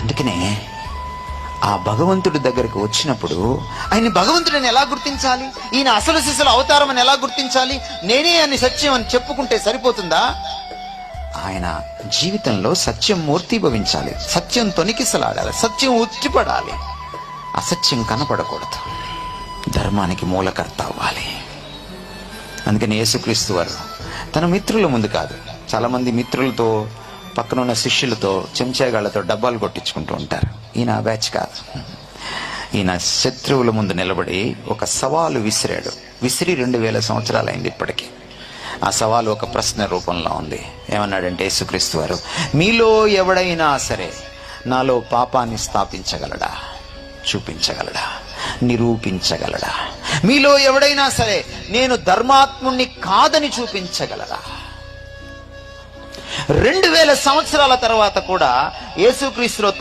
అందుకనే ఆ భగవంతుడి దగ్గరకు వచ్చినప్పుడు ఆయన భగవంతుడిని ఎలా గుర్తించాలి, ఈయన అసలు సిసలు అవతారం అని ఎలా గుర్తించాలి, నేనే అని సత్యం అని చెప్పుకుంటే సరిపోతుందా? ఆయన జీవితంలో సత్యం మూర్తిభవించాలి, సత్యం తొనికిసలాడాలి, సత్యం ఉట్టిపడాలి, అసత్యం కనపడకూడదు, ధర్మానికి మూలకర్త అవ్వాలి. అందుకని యేసుక్రీస్తు వారు తన మిత్రుల ముందు కాదు, చాలా మంది మిత్రులతో పక్కన ఉన్న శిష్యులతో చెంచాగాళ్లతో డబ్బాలు కొట్టించుకుంటూ ఉంటారు. ఈయన ఆ బ్యాచ్ కాదు. ఈయన శత్రువుల ముందు నిలబడి ఒక సవాలు విసిరాడు. విసిరి 2000 సంవత్సరాలైంది ఇప్పటికీ. ఆ సవాలు ఒక ప్రశ్న రూపంలో ఉంది. ఏమన్నాడంటే యేసుక్రీస్తు వారు, మీలో ఎవడైనా సరే నాలో పాపాన్ని స్థాపించగలడా, చూపించగలడా, నిరూపించగలడా? మీలో ఎవడైనా సరే నేను ధర్మాత్ముణ్ణి కాదని చూపించగలరా? 2000 సంవత్సరాల తర్వాత కూడా యేసుక్రీస్తులో